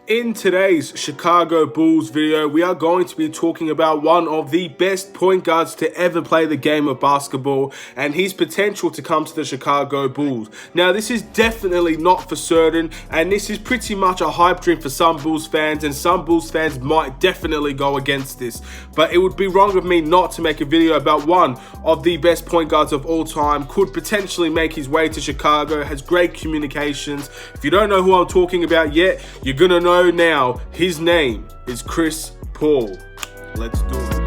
In today's Chicago Bulls video, we are going to be talking about one of the best point guards to ever play the game of basketball and his potential to come to the Chicago Bulls. Now, this is definitely not for certain, and this is pretty much a hype dream for some Bulls fans, and some Bulls fans might definitely go against this. But it would be wrong of me not to make a video about one of the best point guards of all time, could potentially make his way to Chicago, has great communications. If you don't know who I'm talking about yet, you're gonna know now. His name is Chris Paul. Let's do it.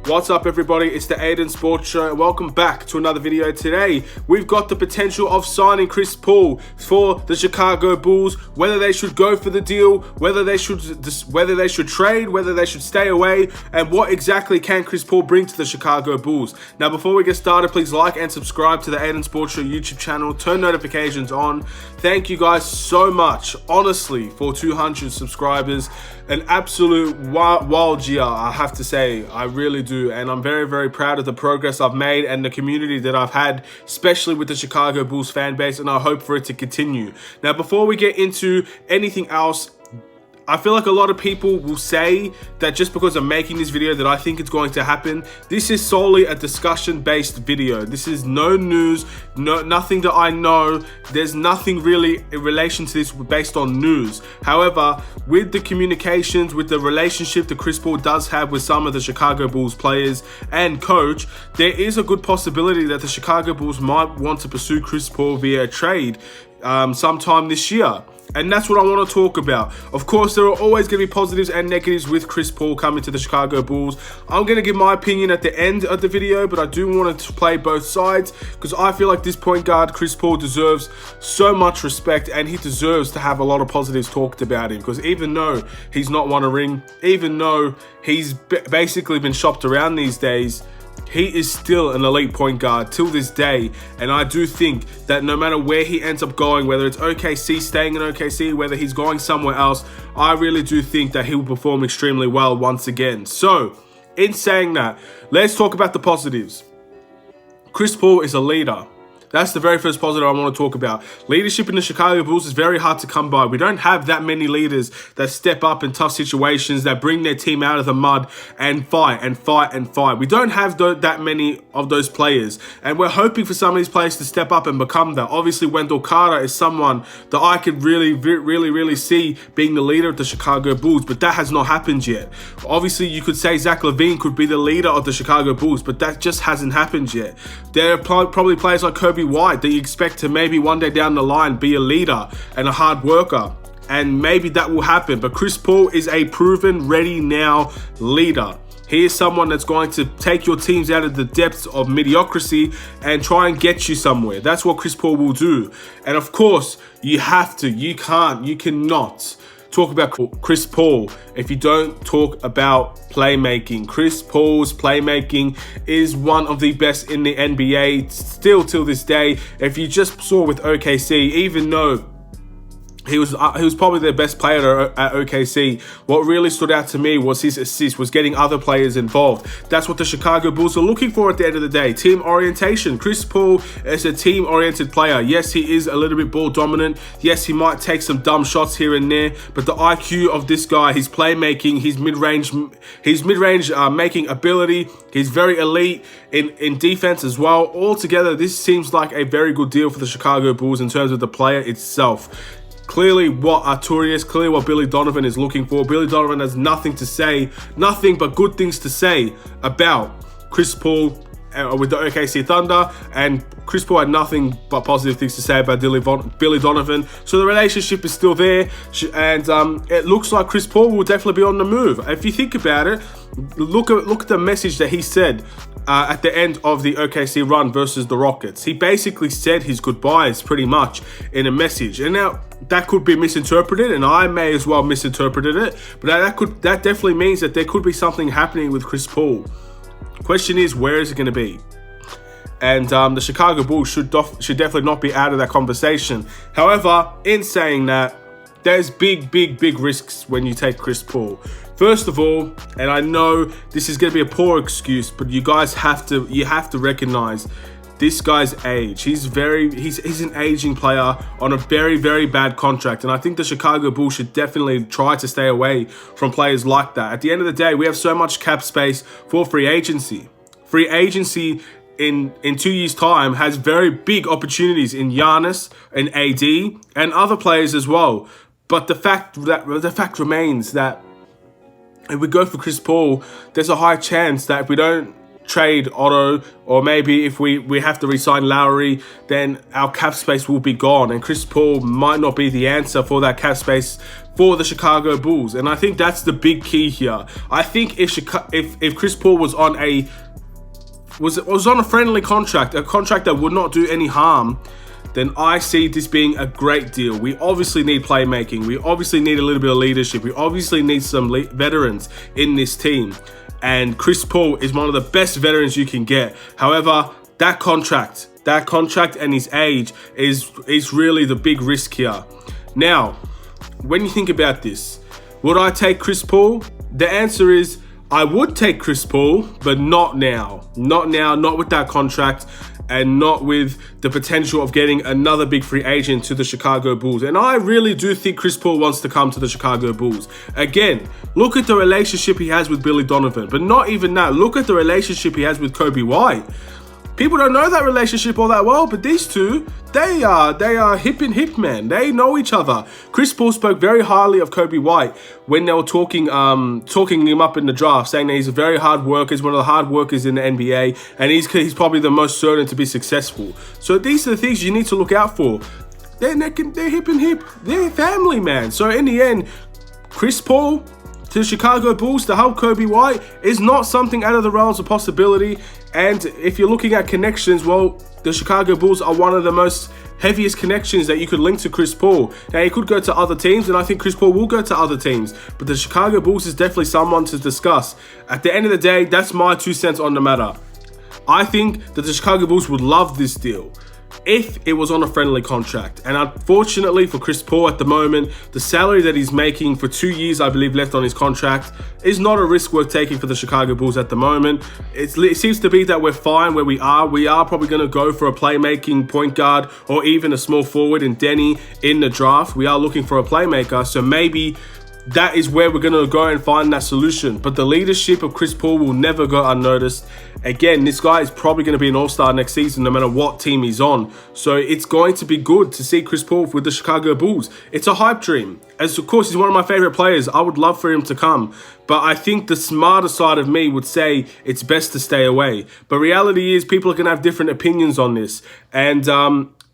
What's up, everybody? It's the Aidan Sports Show. Welcome back to another video. Today, we've got the potential of signing Chris Paul for the Chicago Bulls. Whether they should go for the deal, whether they should trade, whether they should stay away, and what exactly can Chris Paul bring to the Chicago Bulls. Now, before we get started, please like and subscribe to the Aidan Sports Show YouTube channel. Turn notifications on. Thank you guys so much, honestly, for 200 subscribers. An absolute wild year, I have to say. I really do, and I'm very, very proud of the progress I've made and the community that I've had, especially with the Chicago Bulls fan base, and I hope for it to continue. Now, before we get into anything else, I feel like a lot of people will say that just because I'm making this video that I think it's going to happen. This is solely a discussion-based video. This is no news, nothing that I know. There's nothing really in relation to this based on news. However, with the communications, with the relationship that Chris Paul does have with some of the Chicago Bulls players and coach, there is a good possibility that the Chicago Bulls might want to pursue Chris Paul via a trade sometime this year. And that's what I want to talk about. Of course, there are always going to be positives and negatives with Chris Paul coming to the Chicago Bulls. I'm going to give my opinion at the end of the video, but I do want to play both sides because I feel like this point guard, Chris Paul, deserves so much respect, and he deserves to have a lot of positives talked about him, because even though he's not won a ring, even though he's basically been shopped around these days, he is still an elite point guard till this day, and I do think that no matter where he ends up going, whether it's OKC, staying in OKC, whether he's going somewhere else, I really do think that he will perform extremely well once again. So, in saying that, let's talk about the positives. Chris Paul is a leader. That's the very first positive I want to talk about. Leadership in the Chicago Bulls is very hard to come by. We don't have that many leaders that step up in tough situations, that bring their team out of the mud and fight and fight and fight. We don't have that many of those players, and we're hoping for some of these players to step up and become that. Obviously, Wendell Carter is someone that I could really see being the leader of the Chicago Bulls, but that has not happened yet. Obviously, you could say Zach LaVine could be the leader of the Chicago Bulls, but that just hasn't happened yet. There are probably players like Kobe White that you expect to maybe one day down the line be a leader and a hard worker, and maybe that will happen. But Chris Paul is a proven, ready now leader. He is someone that's going to take your teams out of the depths of mediocrity and try and get you somewhere. That's what Chris Paul will do. And of course, you cannot talk about Chris Paul if you don't talk about playmaking. Chris Paul's playmaking is one of the best in the NBA still till this day. If you just saw with OKC, even though he was probably their best player at OKC, what really stood out to me was his assist, was getting other players involved. That's what the Chicago Bulls are looking for at the end of the day. Team orientation. Chris Paul is a team-oriented player. Yes, he is a little bit ball dominant. Yes, he might take some dumb shots here and there, but the IQ of this guy, his playmaking, his mid-range making ability, he's very elite in defense as well. Altogether, this seems like a very good deal for the Chicago Bulls in terms of the player itself. Clearly what Arturius, clearly what Billy Donovan is looking for. Billy Donovan has nothing but good things to say about Chris Paul with the OKC Thunder, and Chris Paul had nothing but positive things to say about Billy Donovan. So the relationship is still there, and it looks like Chris Paul will definitely be on the move. If you think about it, look at the message that he said at the end of the OKC run versus the Rockets. He basically said his goodbyes pretty much in a message, and now that could be misinterpreted, and I may as well misinterpreted it, but that definitely means that there could be something happening with Chris Paul. Question is, where is it going to be? And the Chicago Bulls should definitely not be out of that conversation. However, in saying that, there's big risks when you take Chris Paul. First of all, and I know this is going to be a poor excuse, but you guys have to recognize this guy's age. He's an aging player on a very, very bad contract. And I think the Chicago Bulls should definitely try to stay away from players like that. At the end of the day, we have so much cap space for free agency. Free agency in 2 years' time has very big opportunities in Giannis and AD and other players as well. But the fact remains that if we go for Chris Paul, there's a high chance that if we don't trade Otto, or maybe if we have to re-sign Lowry, then our cap space will be gone, and Chris Paul might not be the answer for that cap space for the Chicago Bulls. And I think that's the big key here. I think if Chris Paul was on a friendly contract, a contract that would not do any harm, then I see this being a great deal. We obviously need playmaking. We obviously need a little bit of leadership. We obviously need some veterans in this team. And Chris Paul is one of the best veterans you can get. However, that contract and his age is really the big risk here. Now, when you think about this, would I take Chris Paul? The answer is I would take Chris Paul, but not now. Not now, not with that contract, and not with the potential of getting another big free agent to the Chicago Bulls. And I really do think Chris Paul wants to come to the Chicago Bulls. Again, look at the relationship he has with Billy Donovan. But not even that. Look at the relationship he has with Kobe White. People don't know that relationship all that well, but these two, they are hip and hip, man. They know each other. Chris Paul spoke very highly of Kobe White when they were talking him up in the draft, saying that he's a very hard worker, he's one of the hard workers in the NBA, and he's probably the most certain to be successful. So these are the things you need to look out for. They're hip and hip. They're family, man. So in the end, Chris Paul to the Chicago Bulls to help Kobe White is not something out of the realms of possibility. And if you're looking at connections, well, the Chicago Bulls are one of the most heaviest connections that you could link to Chris Paul. Now, he could go to other teams, and I think Chris Paul will go to other teams, but the Chicago Bulls is definitely someone to discuss. At the end of the day, that's my 2 cents on the matter. I think that the Chicago Bulls would love this deal if it was on a friendly contract. And unfortunately for Chris Paul at the moment, the salary that he's making for 2 years, I believe, left on his contract is not a risk worth taking for the Chicago Bulls at the moment. It seems to be that we're fine where we are. We are probably going to go for a playmaking point guard or even a small forward in Denny in the draft. We are looking for a playmaker, so maybe that is where we're going to go and find that solution. But the leadership of Chris Paul will never go unnoticed. Again, this guy is probably going to be an all-star next season no matter what team he's on. So it's going to be good to see Chris Paul with the Chicago Bulls. It's a hype dream. As of course, he's one of my favorite players. I would love for him to come. But I think the smarter side of me would say it's best to stay away. But reality is people are going to have different opinions on this. And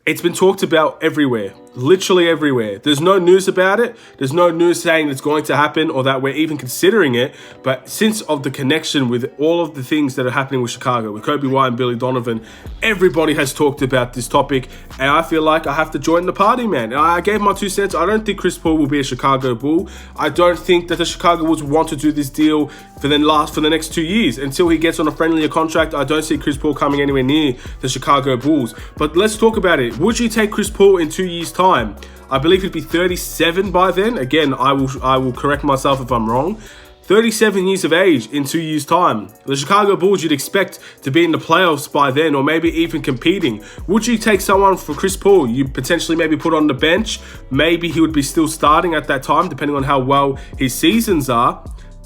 it's been talked about everywhere, literally everywhere. There's no news about it. There's no news saying it's going to happen or that we're even considering it. But since of the connection with all of the things that are happening with Chicago, with Kobe White and Billy Donovan, everybody has talked about this topic. And I feel like I have to join the party, man. And I gave my 2 cents. I don't think Chris Paul will be a Chicago Bull. I don't think that the Chicago Bulls want to do this deal for the next 2 years. Until he gets on a friendlier contract, I don't see Chris Paul coming anywhere near the Chicago Bulls. But let's talk about it. Would you take Chris Paul in 2 years' time? I believe he'd be 37 by then. Again, I will correct myself if I'm wrong. 37 years of age in 2 years' time. The Chicago Bulls you'd expect to be in the playoffs by then, or maybe even competing. Would you take someone for Chris Paul? You potentially maybe put on the bench. Maybe he would be still starting at that time, depending on how well his seasons are.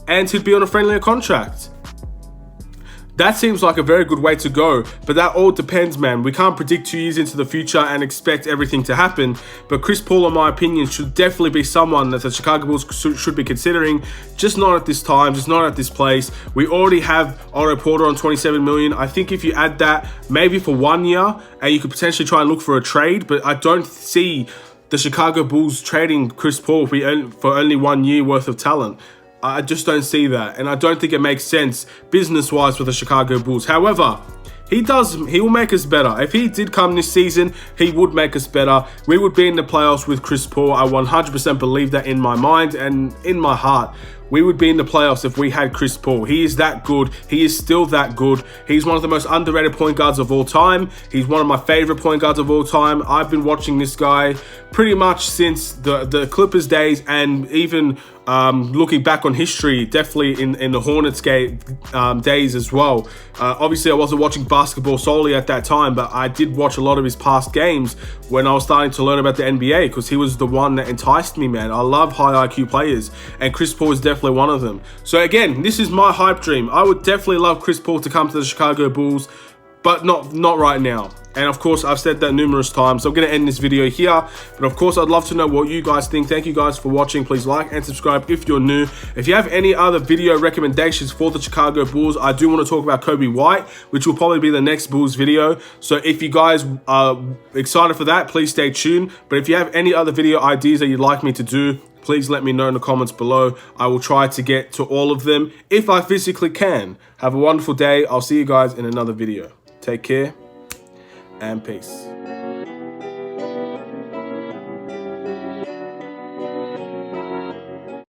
And he'd be on a friendlier contract. That seems like a very good way to go, but that all depends, man. We can't predict 2 years into the future and expect everything to happen, but Chris Paul, in my opinion, should definitely be someone that the Chicago Bulls should be considering, just not at this time, just not at this place. We already have Otto Porter on $27 million. I think if you add that, maybe for 1 year, and you could potentially try and look for a trade, but I don't see the Chicago Bulls trading Chris Paul for only 1 year worth of talent. I just don't see that, and I don't think it makes sense business-wise for the Chicago Bulls. However, he will make us better. If he did come this season, he would make us better. We would be in the playoffs with Chris Paul. I 100% believe that in my mind and in my heart. We would be in the playoffs if we had Chris Paul. He is that good. He is still that good. He's one of the most underrated point guards of all time. He's one of my favorite point guards of all time. I've been watching this guy pretty much since the Clippers days, and even looking back on history, definitely in the Hornets days as well. Obviously, I wasn't watching basketball solely at that time, but I did watch a lot of his past games when I was starting to learn about the NBA, because he was the one that enticed me, man. I love high IQ players, and Chris Paul is definitely one of them. So again, this is my hype dream. I would definitely love Chris Paul to come to the Chicago Bulls, but not right now. And of course, I've said that numerous times, so I'm going to end this video here. But of course, I'd love to know what you guys think. Thank you guys for watching. Please like and subscribe if you're new. If you have any other video recommendations for the Chicago Bulls, I do want to talk about Kobe White, which will probably be the next Bulls video. So if you guys are excited for that, please stay tuned. But if you have any other video ideas that you'd like me to do, please let me know in the comments below. I will try to get to all of them if I physically can. Have a wonderful day. I'll see you guys in another video. Take care and peace.